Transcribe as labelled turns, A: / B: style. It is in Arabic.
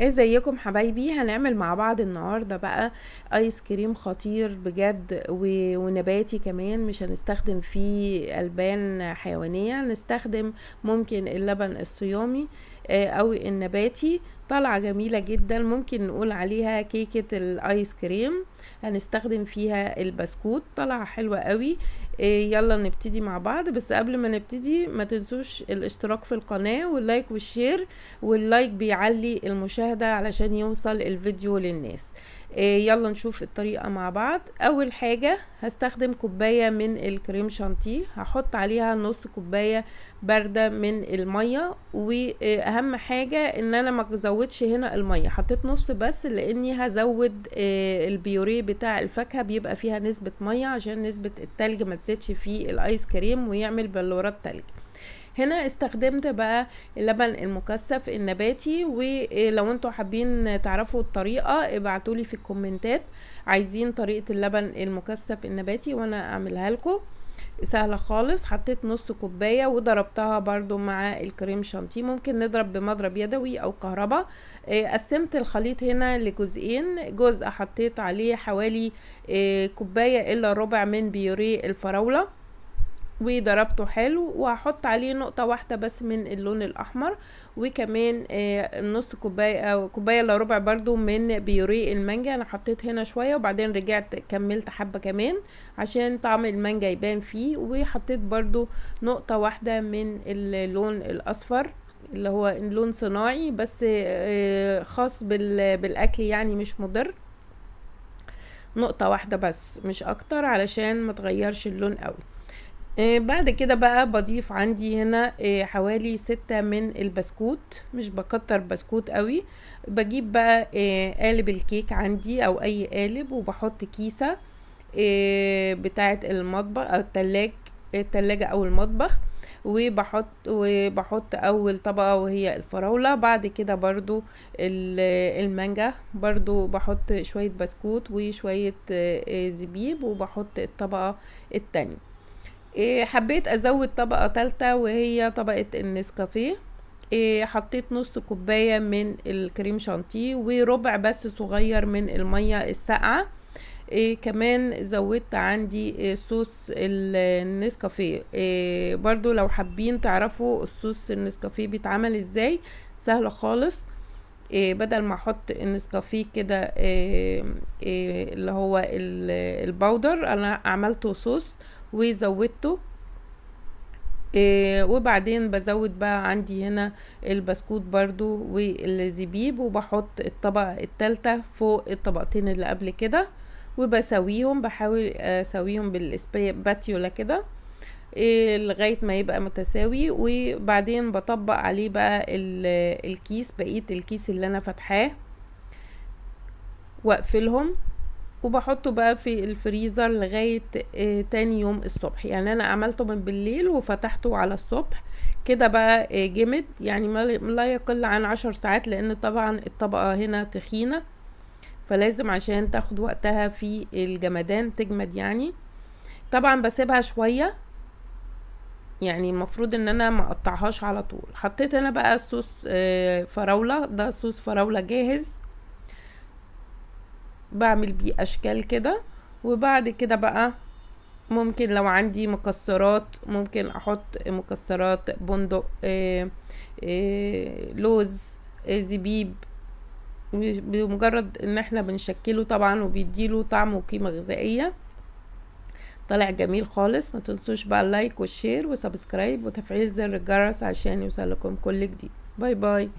A: ازيكم حبايبي؟ هنعمل مع بعض النهارده بقى ايس كريم خطير بجد ونباتي كمان. مش هنستخدم فيه البان حيوانيه، هنستخدم ممكن اللبن الصيامي او النباتي. طالعه جميله جدا، ممكن نقول عليها كيكه الايس كريم. هنستخدم فيها البسكوت، طالعه حلوه قوي. يلا نبتدي مع بعض. بس قبل ما نبتدي ما تنسوش الاشتراك في القناه واللايك والشير، واللايك بيعلي المشاهدة علشان يوصل الفيديو للناس. يلا نشوف الطريقة مع بعض. اول حاجة هستخدم كوباية من الكريم شانتيه، هحط عليها نص كوباية باردة من المية. واهم حاجة ان انا ما ازودش هنا المية، حطيت نص بس لاني هزود البيوريه بتاع الفاكهة، بيبقى فيها نسبة مية عشان نسبة التلج ما تزيدش في الايس كريم ويعمل بلورات تلج. هنا استخدمت بقى اللبن المكثف النباتي، ولو انتوا حابين تعرفوا الطريقة ابعتولي في الكومنتات عايزين طريقة اللبن المكثف النباتي وانا اعملها لكم. سهلة خالص. حطيت نص كوباية وضربتها برضو مع الكريم شانتيه، ممكن نضرب بمضرب يدوي او كهرباء. قسمت الخليط هنا لجزئين، جزء حطيت عليه حوالي كوباية الا ربع من بيوريه الفراولة وضربته حلو، وهحط عليه نقطة واحدة بس من اللون الاحمر، وكمان نص كوباية او كوباية الا ربع برضو من بيوريه المانجا. انا حطيت هنا شوية وبعدين رجعت كملت حبة كمان عشان طعم المانجا يبان فيه، وحطيت برضو نقطة واحدة من اللون الاصفر اللي هو لون صناعي بس خاص بالاكل يعني مش مضر. نقطة واحدة بس مش اكتر علشان ما تغيرش اللون قوي. بعد كده بقى بضيف عندي هنا حوالي 6 من البسكوت، مش بكتر بسكوت قوي. بجيب بقى قالب الكيك عندي او اي قالب، وبحط كيسة بتاعة المطبخ او التلاجة او المطبخ، وبحط اول طبقة وهي الفراولة. بعد كده برضو المانجا، برضو بحط شوية بسكوت وشوية زبيب، وبحط الطبقة التانية. حبيت ازود طبقة تالتة وهي طبقة النسكافيه. حطيت نص كوباية من الكريم شانتيه وربع بس صغير من المية الساقعة. كمان زودت عندي صوص النسكافيه. برضو لو حابين تعرفوا الصوص النسكافيه بيتعمل ازاي، سهل خالص. بدل ما احط النسكافيه كده اللي هو البودر، انا عملته صوص وزودته. وبعدين بزود بقى عندي هنا البسكوت برضو والزبيب، وبحط الطبقة التالتة فوق الطبقتين اللي قبل كده، وبسويهم، بحاول اسويهم بالسباتيولا كده لغاية ما يبقى متساوي. وبعدين بطبق عليه بقى الكيس، بقية الكيس اللي انا فتحاه، واقفلهم وبحطه بقى في الفريزر لغاية تاني يوم الصبح. يعني انا عملته من بالليل وفتحته على الصبح كده بقى جمد، يعني ما لا يقل عن 10 ساعات، لان طبعا الطبقة هنا تخينة فلازم عشان تاخد وقتها في الجمدان تجمد يعني. طبعا بسيبها شوية، يعني المفروض ان انا ما اقطعهاش على طول. حطيت هنا بقى صوص فراولة، ده صوص فراولة جاهز بعمل بيه اشكال كده. وبعد كده بقى ممكن لو عندي مكسرات ممكن احط مكسرات بندق لوز زبيب، بمجرد ان احنا بنشكله طبعا وبيديله طعم وقيمة غذائية. طالع جميل خالص. ما تنسوش بقى اللايك والشير وسبسكرايب وتفعيل زر الجرس عشان يوصلكم كل جديد. باي باي.